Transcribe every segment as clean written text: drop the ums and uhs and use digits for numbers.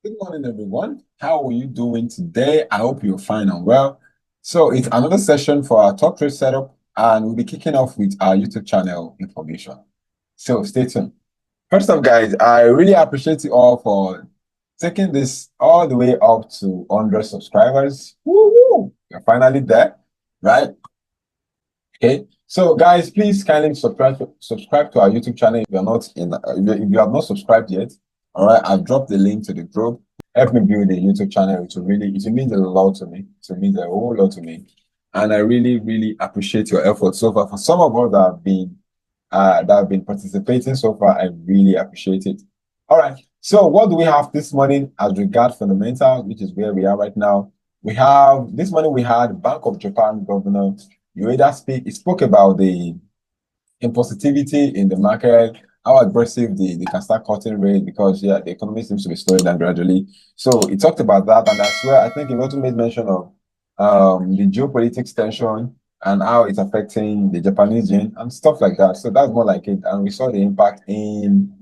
Good morning, everyone. How are you doing today? I hope you're fine and well. So it's another session for our top trade setup, and we'll be kicking off with our YouTube channel information. So stay tuned. First off, guys, I really appreciate you all for taking this all the way up to 100 subscribers. Woo! You're finally there, right? Okay. So, guys, please kindly subscribe to our YouTube channel if you're not in if you have not subscribed yet. All right, I've dropped the link to the group. Help me build a YouTube channel. It will mean a lot to me. It will mean a whole lot to me, and I really appreciate your effort so far. For some of us that have been participating so far, I really appreciate it. All right. So, what do we have this morning as regard fundamentals, which is where we are right now? We have this morning. We had Bank of Japan Governor he spoke about the impulsivity in the market, how aggressive they can start cutting rate because the economy seems to be slowing down gradually. So he talked about that, and that's where I think he also made mention of the geopolitics tension and how it's affecting the Japanese yen and stuff like that. So that's more like it. And we saw the impact on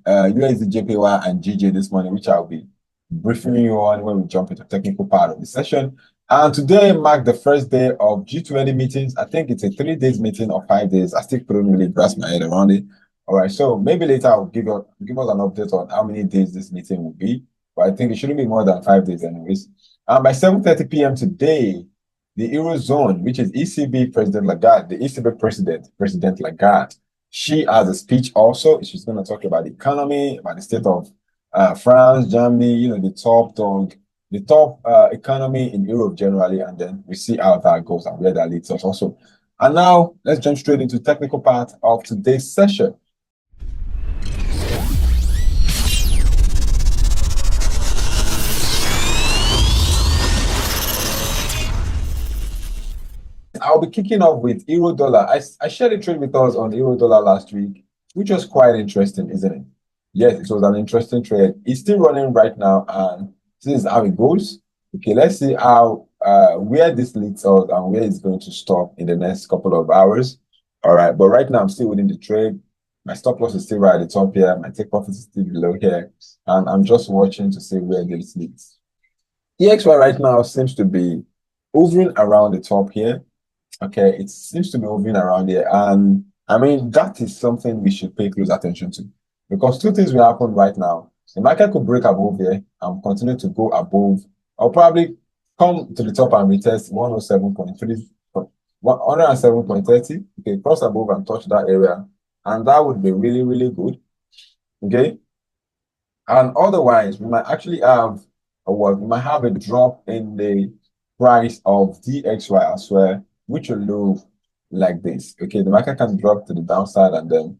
USD JPY and GJ this morning, which I'll be briefing you on when we jump into the technical part of the session. And today marked the first day of G20 meetings. I think it's a 3 days meeting or 5 days. I still couldn't really grasp my head around it. All right, so maybe later I'll give us an update on how many days this meeting will be. But I think it shouldn't be more than 5 days anyways. And by 7:30 p.m. today, the Eurozone, which is ECB President Lagarde, the ECB President Lagarde, she has a speech also. She's going to talk about the economy, about the state of France, Germany, the top economy in Europe generally, and then we see how that goes and where that leads us also. And now let's jump straight into technical part of today's session. I'll be kicking off with euro dollar. I shared a trade with us on euro dollar last week, which was quite interesting, isn't it? Yes, it was an interesting trade. It's still running right now, and this is how it goes. Okay, let's see how where this leads us and where it's going to stop in the next couple of hours. All right, but right now I'm still within the trade. My stop loss is still right at the top here. My take profit is still below here, and I'm just watching to see where this leads. EXY right now seems to be hovering around the top here. Okay, it seems to be moving around here. And I mean, that is something we should pay close attention to because two things will happen right now. The market could break above here and continue to go above. I'll probably come to the top and retest 107.3, 107.30. Okay, cross above and touch that area. And that would be really good. Okay. And otherwise, we might actually have we might have a drop in the price of DXY as well, which will look like this. Okay, the market can drop to the downside and then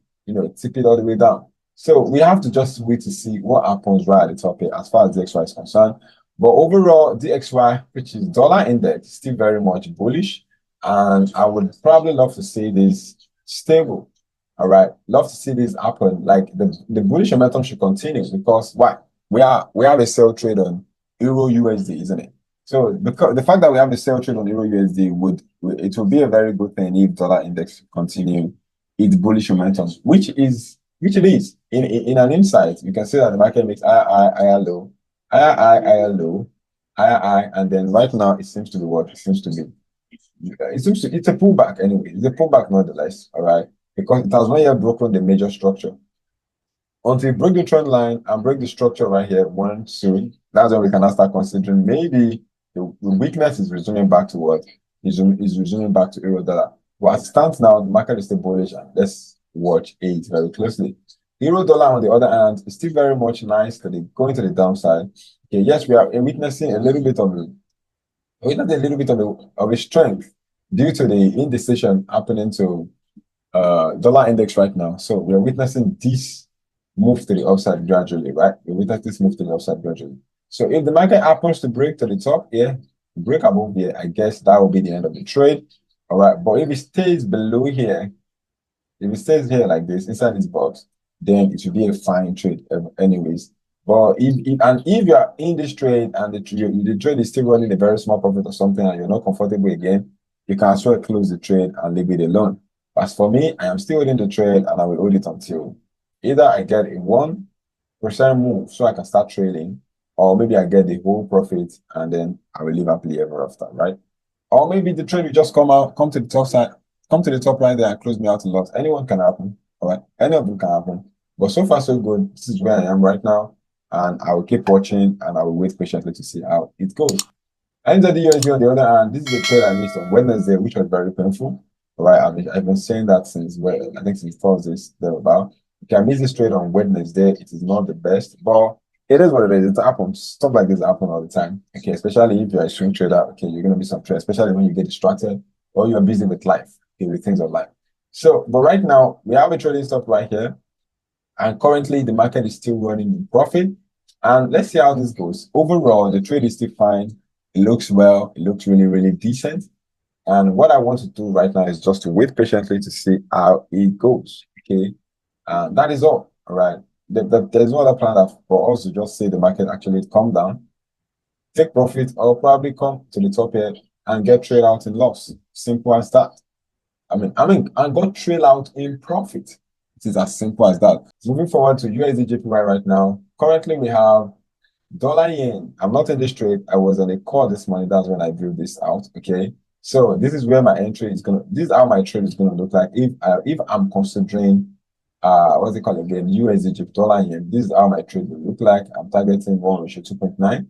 tip it all the way down. So we have to just wait to see what happens right at the top here as far as DXY is concerned. But overall, DXY, which is dollar index, is still very much bullish, and I would probably love to see this stable. All right, love to see this happen. Like the bullish momentum should continue because why? We have a sell trade on Euro USD, isn't it? So because the fact that we have a sell trade on Euro USD would be a very good thing if dollar index continue its bullish momentum, which it is. In an insight, you can see that the market makes higher low, higher low, higher high, and then right now it seems to be what it seems to be. It's a pullback anyway. It's a pullback nonetheless, all right, because it has not yet broken the major structure. Until you break the trend line and break the structure right here, 1, 2, that's when we can now start considering maybe the weakness is resuming back to what is resuming back to euro dollar. But as it stands now, the market is still bullish, and let's watch it very closely. Euro dollar, on the other hand, is still very much nice going to the downside. Okay, yes, we are witnessing a little bit of a strength due to the indecision happening to dollar index right now. So we are witnessing this move to the upside gradually, right? We witness this move to the upside gradually. So if the market happens to break to the top here, break above here, I guess that will be the end of the trade. All right, but if it stays below here, if it stays here like this inside this box, then it should be a fine trade anyways. But if you are in this trade and the trade is still running a very small profit or something and you're not comfortable again, you can as well close the trade and leave it alone. As for me, I am still holding the trade and I will hold it until either I get a 1 percent move so I can start trading, or maybe I get the whole profit and then I will live happily ever after, right? Or maybe the trade will just come to the top side, come to the top line there and close me out in loss. Anyone can happen, all right? Any of them can happen. But so far, so good. This is where I am right now, and I will keep watching and I will wait patiently to see how it goes. Enter the USD on the other hand. This is a trade I missed on Wednesday, which was very painful. All right, I've been saying that since I think since Thursday thereabout. Okay, I missed this trade on Wednesday. It is not the best, but it is what it is. It happens. Stuff like this happen all the time. Okay, especially if you're a swing trader. Okay, you're gonna miss some trade, especially when you get distracted or you're busy with life, okay, with things of life. So, but right now we have a trading stop right here, and currently the market is still running in profit. And let's see how this goes. Overall, the trade is still fine. It looks well. It looks really, really decent. And what I want to do right now is just to wait patiently to see how it goes. Okay. That is all. All right. There's no other plan for us to just say the market actually come down, take profit, or probably come to the top here and get trade out in loss. Simple as that. And got trail out in profit. It is as simple as that. Moving forward to USD JPY right now. Currently, we have dollar yen. I'm not in this trade. I was on a call this morning. That's when I drew this out. Okay. So this is where my entry is gonna. This is how my trade is gonna look like if I'm considering what's it called again, USD dollar yen. This is how my trade will look like. I'm targeting 1:2.9.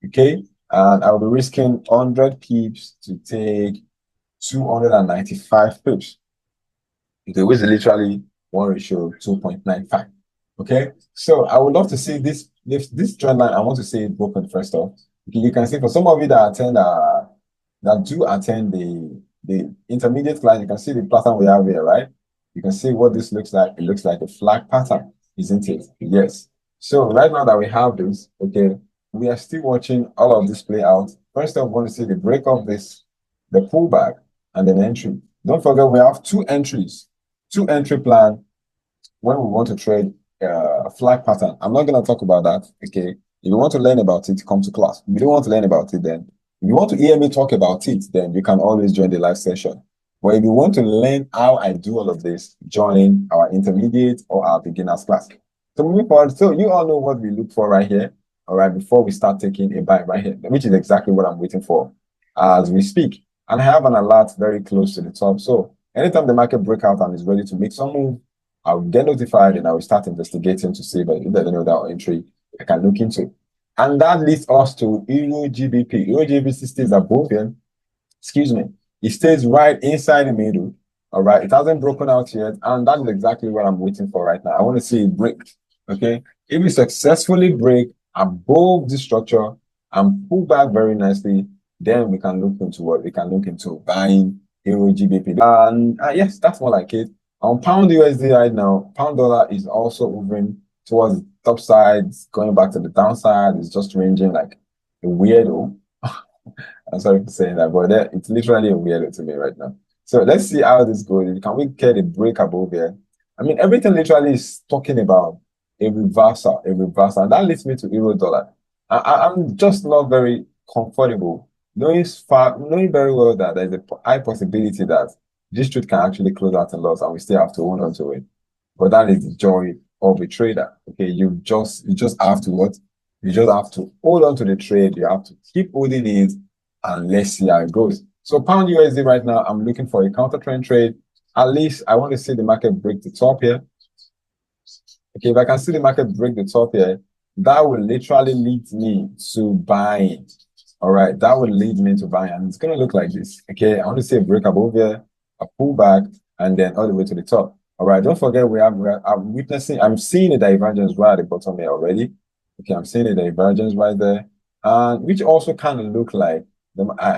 Okay. And I'll be risking 100 pips to take 295 pips. Okay, which is literally 1:2.95. Okay, so I would love to see this trend line. I want to see it broken first off. Okay, you can see for some of you that do attend the intermediate class, you can see the pattern we have here, right? You can see what this looks like. It looks like a flag pattern, isn't it? Yes. So right now that we have this, okay, we are still watching all of this play out. First off, we want to see the break of this, the pullback, and then entry. Don't forget, we have two entries, two entry plan when we want to trade a flag pattern. I'm not going to talk about that. Okay. If you want to learn about it, come to class. If you don't want to learn about it, then if you want to hear me talk about it, then you can always join the live session. But if you want to learn how I do all of this, join our intermediate or our beginners class. So moving forward, so you all know what we look for right here. All right, before we start taking a buy right here, which is exactly what I'm waiting for as we speak. And I have an alert very close to the top. So anytime the market break out and is ready to make some move, I'll get notified and I will start investigating to see if there's any other entry I can look into. And that leads us to Euro GBP. Euro GBP stays above here. Excuse me. It stays right inside the middle. All right. It hasn't broken out yet. And that is exactly what I'm waiting for right now. I want to see it break. Okay. If we successfully break above this structure and pull back very nicely, then we can look into what we can look into buying Euro GBP. And yes, that's more like it. On pound USD right now, pound dollar is also moving towards the top side, going back to the downside. It's just ranging like a weirdo. I'm sorry for saying that, but it's literally a weirdo to me right now. So let's see how this goes. Can we get a break above here? I mean, everything literally is talking about a reversal, and that leads me to euro dollar. I'm just not very comfortable knowing very well that there's a high possibility that this trade can actually close out a loss, and we still have to hold on to it. But that is the joy of a trader. Okay, you just have to what? You just have to hold on to the trade. You have to keep holding it, and let's see how it goes. So pound USD right now, I'm looking for a counter trend trade. At least I want to see the market break the top here. Okay, if I can see the market break the top here, that will literally lead me to buying. All right, that will lead me to buying, and it's gonna look like this. Okay, I want to see a break above here, a pullback, and then all the way to the top. All right, don't forget I'm seeing a divergence right at the bottom here already. Okay, I'm seeing a divergence right there, and which also kind of look like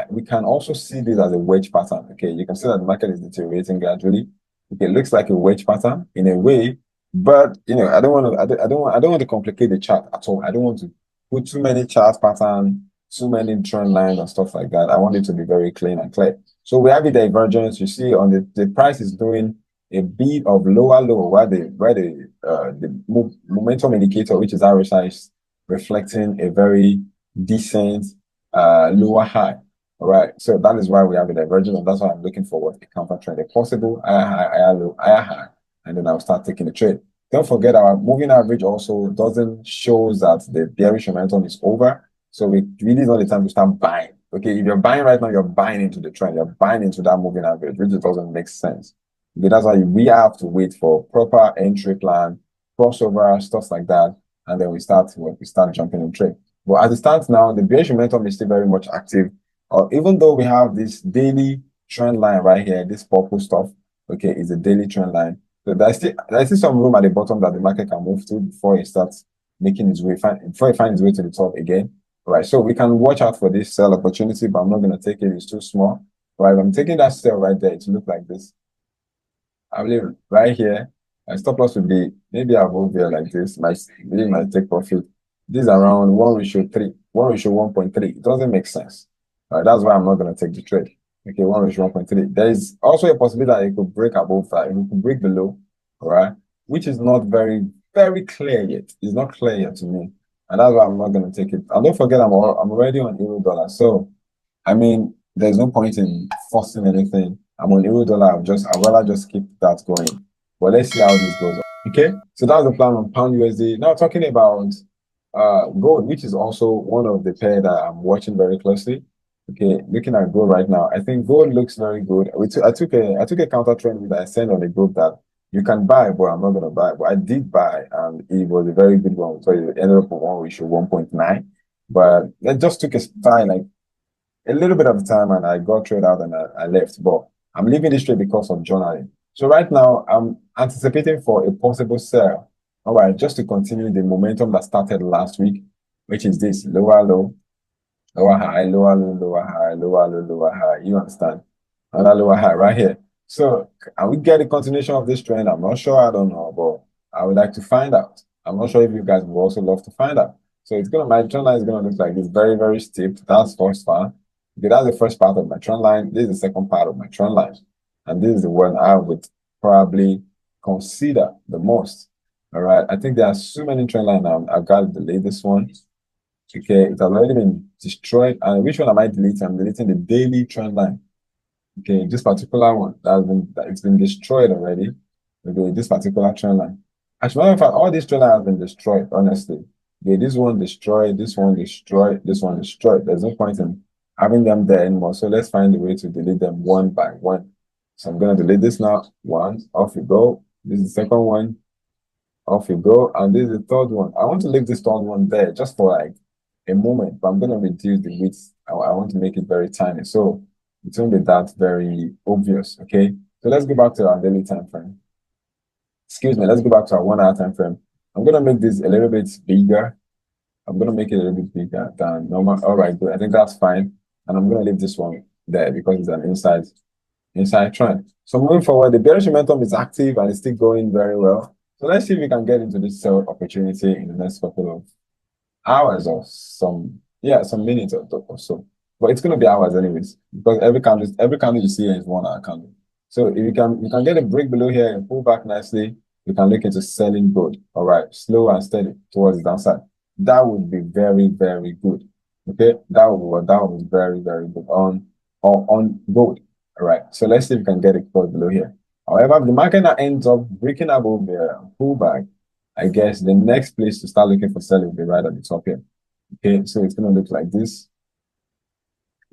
we can also see this as a wedge pattern. Okay, you can see that the market is deteriorating gradually. Okay, it looks like a wedge pattern in a way, but I don't want to complicate the chart at all. I don't want to put too many chart patterns, too many trend lines and stuff like that. I want it to be very clean and clear. So we have the divergence. You see on the price is doing a bit of lower low, while the momentum indicator, which is RSI, is reflecting a very decent lower high. All right, so that is why we have a divergence, and that's why I'm looking for what a counter trend, a possible higher high, higher low, higher high, and then I'll start taking the trade. Don't forget our moving average also doesn't show that the bearish momentum is over. So we really is not the time to start buying. Okay, if you're buying right now, you're buying into the trend, you're buying into that moving average, which doesn't make sense. Okay, that's why we have to wait for proper entry plan, crossover, stuff like that, and then we start jumping in trade. But as it stands now, the bearish momentum is still very much active. Even though we have this daily trend line right here, this purple stuff, okay, is a daily trend line. So there's still some room at the bottom that the market can move to before it starts making its way, before it finds its way to the top again. All right, so we can watch out for this sell opportunity, but I'm not going to take it. It's too small. All right, if I'm taking that sell right there, it will look like this. I believe right here, my stop loss would be maybe above here like this. Really might take profit. This is around 1:3, 1:1.3. It doesn't make sense. All right, that's why I'm not going to take the trade. Okay, 1:1.3. There is also a possibility that it could break above that. It could break below, all right, which is not very, very clear yet. It's not clear yet to me. And that's why I'm not going to take it. And don't forget, I'm already on euro dollar. So, I mean, there's no point in forcing anything. I'm on euro dollar. I'd rather just keep that going. But let's see how this goes. Okay, so that's the plan on pound USD. Now talking about gold, which is also one of the pair that I'm watching very closely. Okay, looking at gold right now, I think gold looks very good. I took a counter trend that I sent on the group that you can buy, but I'm not gonna buy. But I did buy, and it was a very good one. So it ended up with 1:1.9. But it just took a time, like a little bit of the time, and I got trade out and I left. But I'm leaving this trade because of journaling. So right now I'm anticipating for a possible sell. All right, just to continue the momentum that started last week, which is this lower low, lower high, lower low, lower high, lower low, lower high. You understand? Another lower high right here. So can we get a continuation of this trend? I'm not sure. I don't know, but I would like to find out. I'm not sure if you guys would also love to find out. So my trend line is gonna look like this, very, very steep. That's first part. Okay, that's the first part of my trend line. This is the second part of my trend line. And this is the one I would probably consider the most. All right. I think there are so many trend lines now. I've got to delete this one. Okay, it has already been destroyed. And which one am I deleting? I'm deleting the daily trend line. Okay, this particular one it's been destroyed already. Okay, this particular trend line. As a matter of fact, all these trend lines have been destroyed, honestly. Okay, this one destroyed, this one destroyed, this one destroyed. There's no point in having them there anymore. So let's find a way to delete them one by one. So I'm gonna delete this now. One, off you go. This is the second one. Off you go. And this is the third one. I want to leave this third one there just for like a moment, but I'm going to reduce the width. I want to make it very tiny. So it won't be that very obvious. Okay. So let's go back to our daily time frame. Excuse me. Let's go back to our 1 hour time frame. I'm going to make this a little bit bigger. I'm going to make it a little bit bigger than normal. All right, good. I think that's fine. And I'm going to leave this one there because it's an inside trend. So moving forward, the bearish momentum is active and it's still going very well. So let's see if we can get into this sell opportunity in the next couple of hours or some minutes or so. But it's gonna be hours anyways, because every candle you see here is 1 hour candle. So if you can get a break below here and pull back nicely, you can look into selling gold. All right, slow and steady towards the downside. That would be very, very good. Okay, that would be very, very good on gold. All right, so let's see if we can get it close below here. However, if the market now ends up breaking above there and pull back, I guess the next place to start looking for selling will be right at the top here. Okay, so it's going to look like this.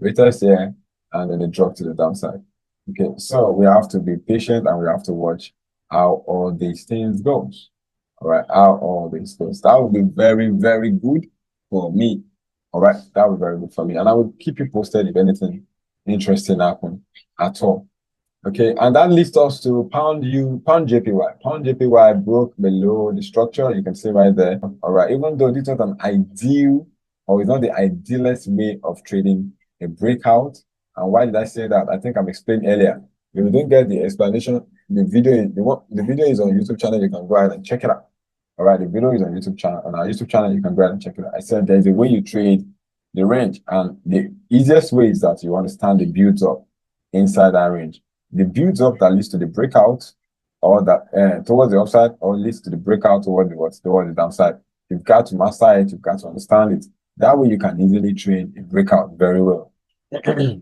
Retest here, and then a drop to the downside. Okay, so we have to be patient and we have to watch how all these things goes. All right, how all this goes. That would be very, very good for me. All right, that would be very good for me. And I will keep you posted if anything interesting happen at all. Okay, and that leads us to pound JPY. Pound JPY broke below the structure. You can see right there. All right, even though this is not an ideal, or it's not the idealest way of trading a breakout. And why did I say that? I think I've explained earlier. If you don't get the explanation, the video is on YouTube channel. You can go ahead and check it out. All right, the video is on YouTube channel. On our YouTube channel, you can go ahead and check it out. I said there's a way you trade the range, and the easiest way is that you understand the builds up inside that range. The builds up that leads to the breakout, or that towards the upside, or leads to the breakout towards the downside. You've got to master it. You've got to understand it. That way, you can easily trade a breakout very well.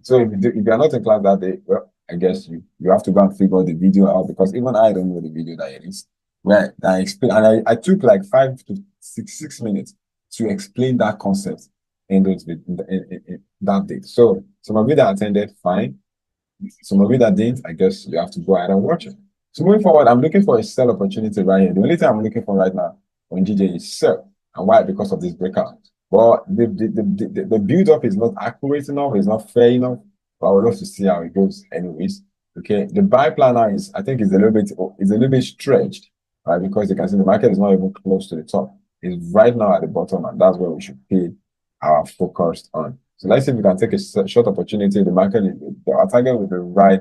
So if you are not in class that day, well, I guess you have to go and figure the video out, because even I don't know the video that it is. Right. I explain, and I took like 5 to 6 minutes to explain that concept in in that date. So some of you that attended, fine. Some of you that didn't, I guess you have to go ahead and watch it. So moving forward, I'm looking for a sell opportunity right here. The only thing I'm looking for right now on GJ is sell. And why? Because of this breakout. But the build up is not accurate enough, it's not fair enough. But I would love to see how it goes anyways. Okay. The buy plan now is, I think, is a little bit stretched, right? Because you can see the market is not even close to the top. It's right now at the bottom, and that's where we should pay our focus on. So let's see if we can take a short opportunity. Our target will be right.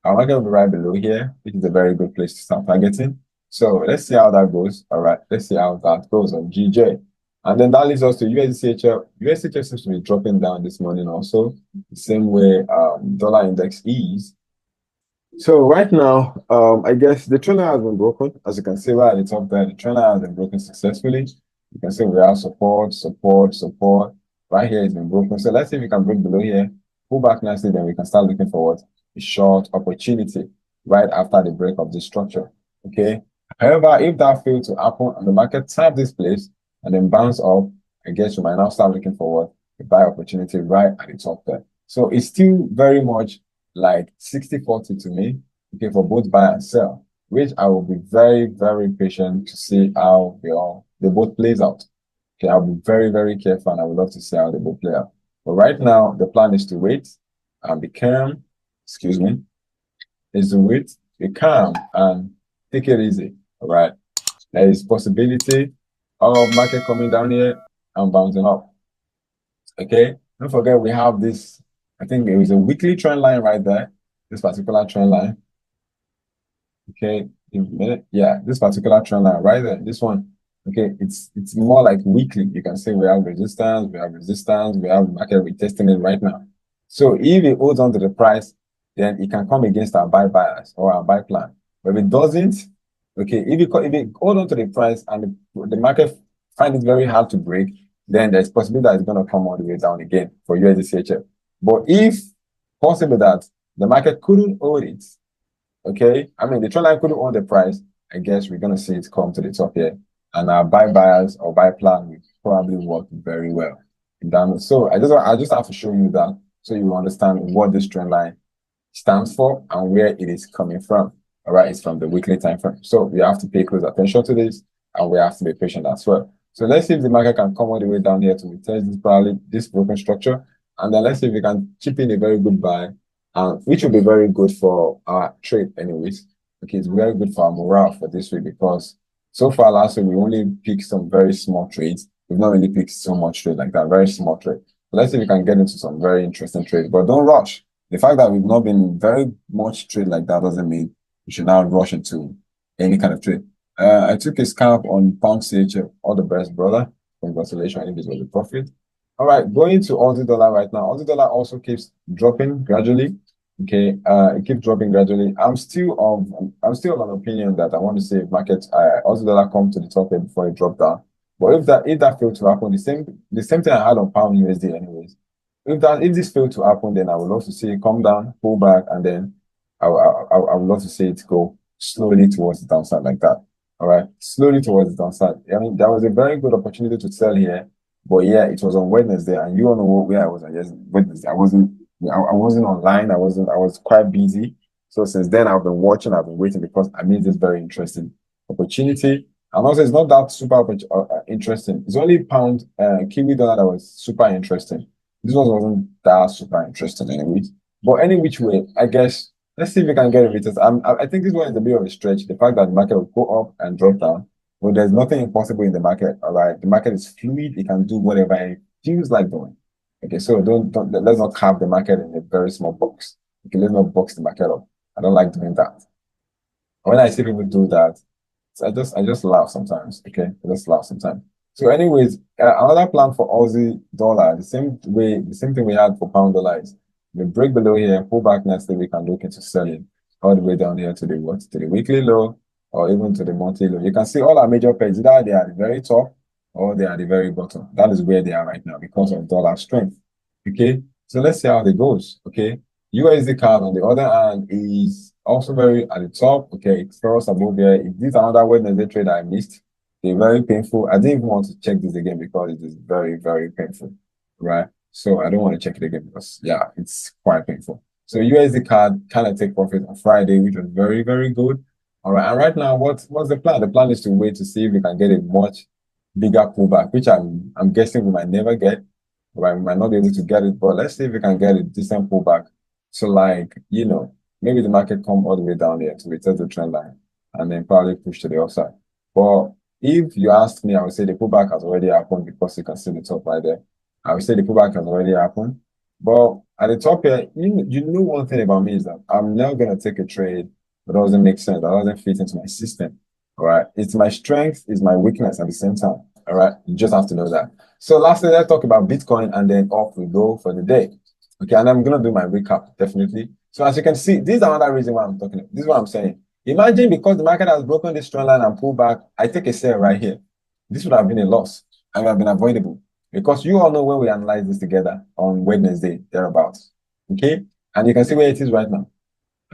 Our market will be right below here, which is a very good place to start targeting. So let's see how that goes. All right, let's see how that goes on GJ. And then that leads us to USDCHL. USDCHL seems to be dropping down this morning also, the same way dollar index is. So right now, I guess the trend line has been broken. As you can see right at the top there, the trend line has been broken successfully. You can see we have support, support, support. Right here, it's been broken. So let's see if we can break below here, pull back nicely, then we can start looking for what? A short opportunity right after the break of this structure. Okay. However, if that failed to happen and the market tap this place and then bounce up, I guess we might now start looking for what? A buy opportunity right at the top there. So it's still very much like 60-40 to me, okay, for both buy and sell, which I will be very, very patient to see how they both plays out. Okay, I'll be very, very careful and I would love to see how they both play out. But right now, the plan is to wait and be calm, excuse me, is to wait, be calm and take it easy. All right. There is possibility of market coming down here and bouncing up. Okay. Don't forget we have this, I think there is a weekly trend line right there, this particular trend line. Okay, give me a minute. Yeah, this particular trend line right there, this one. Okay, it's more like weekly. You can say we have resistance, we have resistance, we have market retesting it right now. So if it holds on to the price, then it can come against our buy bias or our buy plan. But if it doesn't, okay, if it hold on to the price and the market find it very hard to break, then there's possibility that it's going to come all the way down again for USDCHF. But if possible that the market couldn't hold it, okay, I mean the trend line couldn't hold the price, I guess we're going to see it come to the top here, and our buy bias or buy plan will probably work very well. So I just have to show you that so you understand what this trend line stands for and where it is coming from. All right, it's from the weekly time frame. So we have to pay close attention to this and we have to be patient as well. So let's see if the market can come all the way down here to retest this broken structure. And then let's see if we can chip in a very good buy, which will be very good for our trade anyways. Okay, it's very good for our morale for this week because so far last week we only picked some very small trades. We've not really picked so much trade like that, very small trade. So let's see if we can get into some very interesting trades, but don't rush. The fact that we've not been very much trade like that doesn't mean we should now rush into any kind of trade. I took a scalp on pound CHF. All the best, brother. Congratulations if this was a profit. All right, going to Aussie dollar right now. Aussie dollar also keeps dropping gradually. Okay, it keeps dropping gradually. I'm still of an opinion that I want to see if market Aussie dollar come to the top here before it drop down. But if that failed to happen, the same thing I had on pound USD anyways. If this failed to happen, then I would love to see it come down, pull back, and then I would love to see it go slowly towards the downside like that. All right, slowly towards the downside. I mean, that was a very good opportunity to sell here, but yeah, it was on Wednesday, and you all know where I was. I just Wednesday. I wasn't online. I was quite busy. So since then, I've been watching. I've been waiting because I made this very interesting opportunity. And also, it's not that super interesting. It's only pound Kiwi dollar that was super interesting. This one wasn't that super interesting anyways. But any which way, I guess, let's see if we can get a retest. I think this one is a bit of a stretch. The fact that the market will go up and drop down. Well, there's nothing impossible in the market, all right? The market is fluid. It can do whatever it feels like doing. Okay, so let's not carve the market in a very small box. Okay, let's not box the market up. I don't like doing that. When I see people do that, I just laugh sometimes. Okay, I just laugh sometimes. So, anyways, another plan for Aussie dollar, the same thing we had for pound dollar is we break below here, pull back nicely, we can look into selling all the way down here to the weekly low or even to the monthly low. You can see all our major pairs, either they are at the very top or they are at the very bottom. That is where they are right now because of dollar strength. Okay, so let's see how it goes. Okay, USD card on the other hand is also very at the top. Okay, it's crossed above there. If this is another Wednesday trade I missed, they're very painful. I didn't even want to check this again because it is very, very painful, right? So I don't want to check it again because yeah, it's quite painful. So USD card kind of take profit on Friday, which was very, very good. All right, and right now, what's the plan? The plan is to wait to see if we can get a much bigger pullback, which I'm guessing we might never get. Right, we might not be able to get it, but let's see if we can get a decent pullback. So like, maybe the market come all the way down here to retest the trend line and then probably push to the upside. But if you ask me, I would say the pullback has already happened because you can see the top right there. I would say the pullback has already happened. But at the top here, you know one thing about me is that I'm not gonna take a trade that doesn't make sense, that doesn't fit into my system. All right. It's my strength, it's my weakness at the same time. All right. You just have to know that. So lastly, let's talk about Bitcoin and then off we go for the day. Okay, and I'm gonna do my recap definitely. So as you can see, this is another reason why I'm talking. This is what I'm saying. Imagine because the market has broken this trend line and pulled back, I take a sell right here. This would have been a loss and would have been avoidable because you all know when we analyze this together on Wednesday thereabouts. Okay, and you can see where it is right now.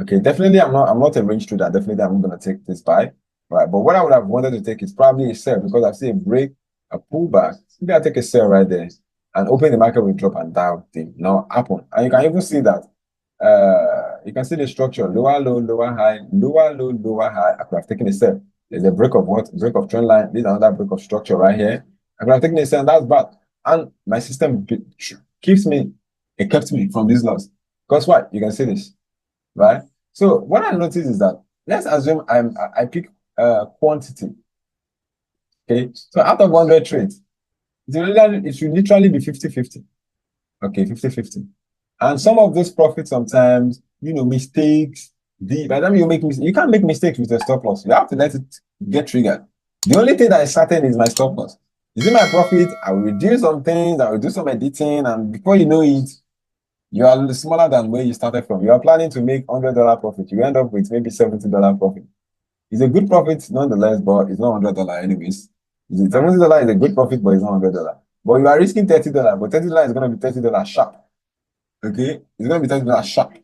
Okay, definitely I'm not a range trader. Definitely I'm gonna take this buy. Right. But what I would have wanted to take is probably a sell because I see a break, a pullback. Maybe I take a sell right there and open the market will drop and that thing now happen. And you can even see that you can see the structure lower low, lower high, lower low, lower high. I could have taken a sell. There's a break of what? Break of trend line. This is another break of structure right here. I could have taken a sell and that's bad. And my system keeps me, it kept me from this loss. Because what? You can see this, right? So what I noticed is that let's assume I pick quantity. Okay, so out of 100 trades, it should literally be 50-50. Okay, 50-50. And some of those profits sometimes, mistakes, by the time you make mistakes, you can't make mistakes with a stop loss. You have to let it get triggered. The only thing that is certain is my stop loss. Is it my profit? I will reduce some things, I will do some editing, and before you know it, you are smaller than where you started from. You are planning to make $100 profit. You end up with maybe $70 profit. It's a good profit nonetheless, but it's not $100 anyways. $70 is a good profit, but it's not $100. But you are risking $30, but $30 is going to be $30 sharp. Okay? It's going to be $30 sharp.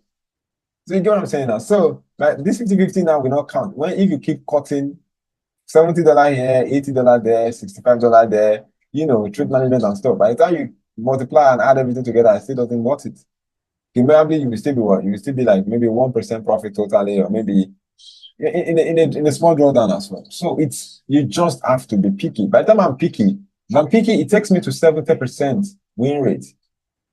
So you get what I'm saying now? So like this 50-50 now will not count. If you keep cutting $70 here, $80 there, $65 there, trade management and stuff. By the time you multiply and add everything together, it still doesn't worth it. Invariably, you will still be what? You will still be like maybe 1% profit totally, or maybe in a small drawdown as well. So you just have to be picky. By the time if I'm picky, it takes me to 70% win rate.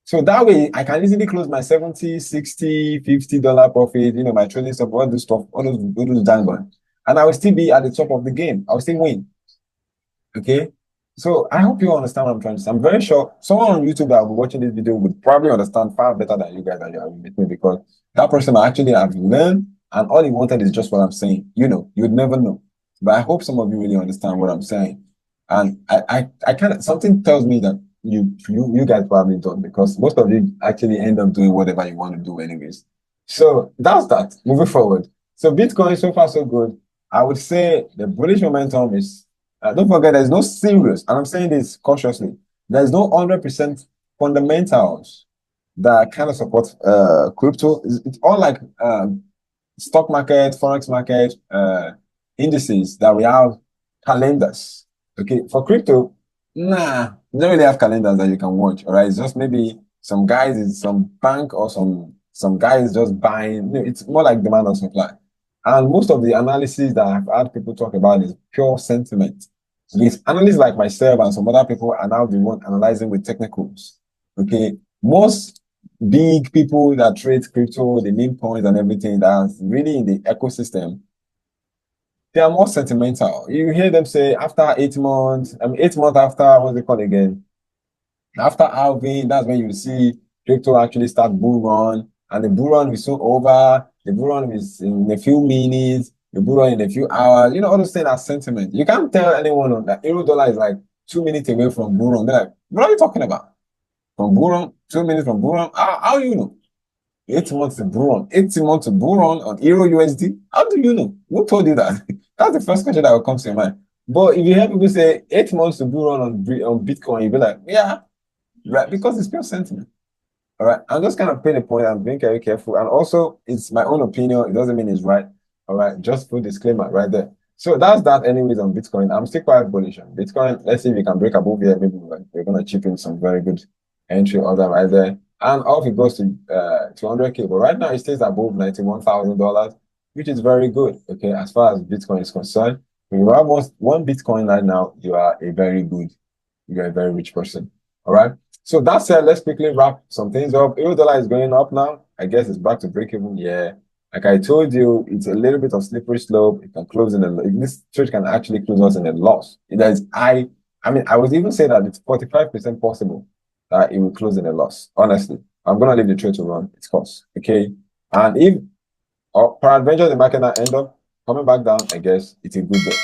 So that way I can easily close my 70, 60, $50 profit, my trading stuff, all those stuff, all those dangling. And I will still be at the top of the game. I will still win. Okay. So I hope you understand what I'm trying to say. I'm very sure someone on YouTube that will be watching this video would probably understand far better than you guys that you are with me because that person actually have learned and all he wanted is just what I'm saying. You'd never know. But I hope some of you really understand what I'm saying. And I kind of something tells me that you guys probably don't because most of you actually end up doing whatever you want to do anyways. So that's that. Moving forward. So Bitcoin so far so good. I would say the bullish momentum is don't forget, there's no serious, and I'm saying this cautiously, there's no 100% fundamentals that kind of support crypto. It's all like stock market, Forex market, indices that we have calendars. Okay, for crypto, nah, we don't really have calendars that you can watch. All right, it's just maybe some guys in some bank or some guys just buying. It's more like demand and supply. And most of the analysis that I've had people talk about is pure sentiment. With analysts like myself and some other people are now the one analyzing with technicals. Okay. Most big people that trade crypto, the meme coins and everything that's really in the ecosystem, they are more sentimental. You hear them say after 8 months, 8 months after, what's it called again? After halving, that's when you see crypto actually start bull run, and the bull run is soon over. The bull run is in a few minutes. The bull run in a few hours. All those things are sentiment. You can't tell anyone that euro-dollar is like 2 minutes away from bull run. They're like, what are you talking about? From bull run, 2 minutes from bull run? How do you know? 8 months to bull run. 18 months to bull run on Euro USD? How do you know? Who told you that? That's the first question that will come to your mind. But if you hear people say 8 months to bull run on Bitcoin, you'll be like, yeah. Right, because it's pure sentiment. All right. I'm just kind of paying a point. I'm being very careful. And also, it's my own opinion. It doesn't mean it's right. All right. Just full disclaimer right there. So that's that, anyways, on Bitcoin. I'm still quite bullish on Bitcoin. Let's see if we can break above here. Maybe we're going to chip in some very good entry order right there. And off it goes to 200K. But right now, it stays above $91,000, which is very good. Okay. As far as Bitcoin is concerned, when you have almost one Bitcoin right now, you're a very rich person. All right. So that said, let's quickly wrap some things up. Euro dollar is going up now. I guess it's back to break even. Yeah. Like I told you, it's a little bit of slippery slope. It can close in this trade can actually close us in a loss. I mean, I would even say that it's 45% possible that it will close in a loss. Honestly, I'm gonna leave the trade to run its course. Okay. And if or peradventure the market now end up coming back down, I guess it's a good day.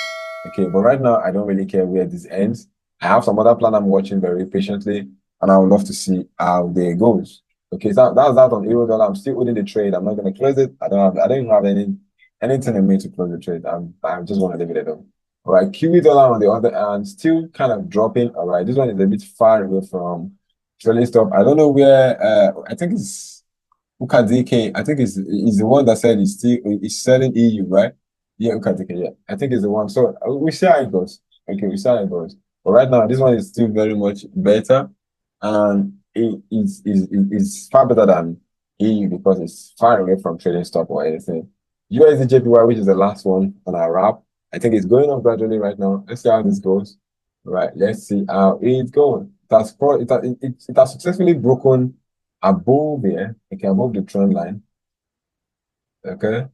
Okay, but right now I don't really care where this ends. I have some other plan I'm watching very patiently, and I would love to see how they goes. Okay, so that's that on euro dollar. I'm still holding the trade. I'm not gonna close it. I don't even have anything in me to close the trade. I just want to leave it alone. All right, QE dollar on the other hand, still kind of dropping. All right, this one is a bit far away from trailing stop. I don't know where I think it's Ukadike, I think is the one that said he's selling EU, right? Yeah, Ukadike, yeah. I think it's the one. So we see how it goes. Okay, we see how it goes. But right now, this one is still very much better. And it's far better than EU because it's far away from trading stop or anything. USD JPY, which is the last one on our wrap. I think it's going up gradually right now. Let's see how this goes. Right, let's see how it's going. It has successfully broken above here, okay, above the trend line, okay?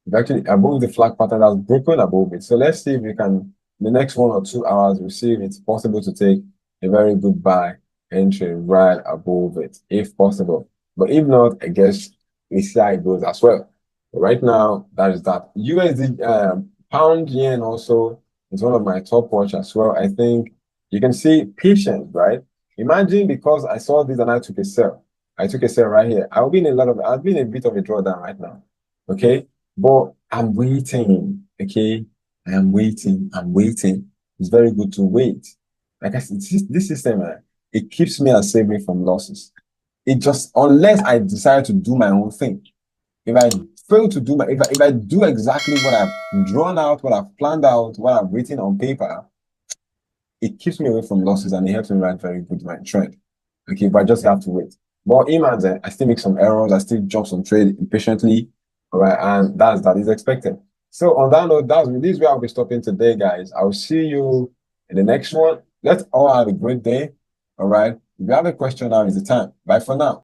It's actually above the flag pattern that's broken above it. So let's see if we can, in the next 1 or 2 hours, we'll see if it's possible to take a very good buy entry right above it, if possible. But if not, I guess we see how it goes as well. But right now, that is that. USD, pound yen also is one of my top watch as well. I think you can see patience, right? Imagine because I saw this and I took a sell. I took a sell right here. I'll be in a bit of a drawdown right now. Okay. But I'm waiting. Okay. I am waiting. I'm waiting. It's very good to wait. Like I said, this system, it keeps me and saving from losses. It just, unless I decide to do my own thing. If I fail to do if I do exactly what I've drawn out, what I've planned out, what I've written on paper, it keeps me away from losses and it helps me write very good my trend. Okay, but I just have to wait. But imagine I still make some errors, I still jump some trade impatiently. All right, and that is expected. So on that note, this is where I'll be stopping today, guys. I'll see you in the next one. Let's all have a great day. All right. If you have a question, now is the time. Bye for now.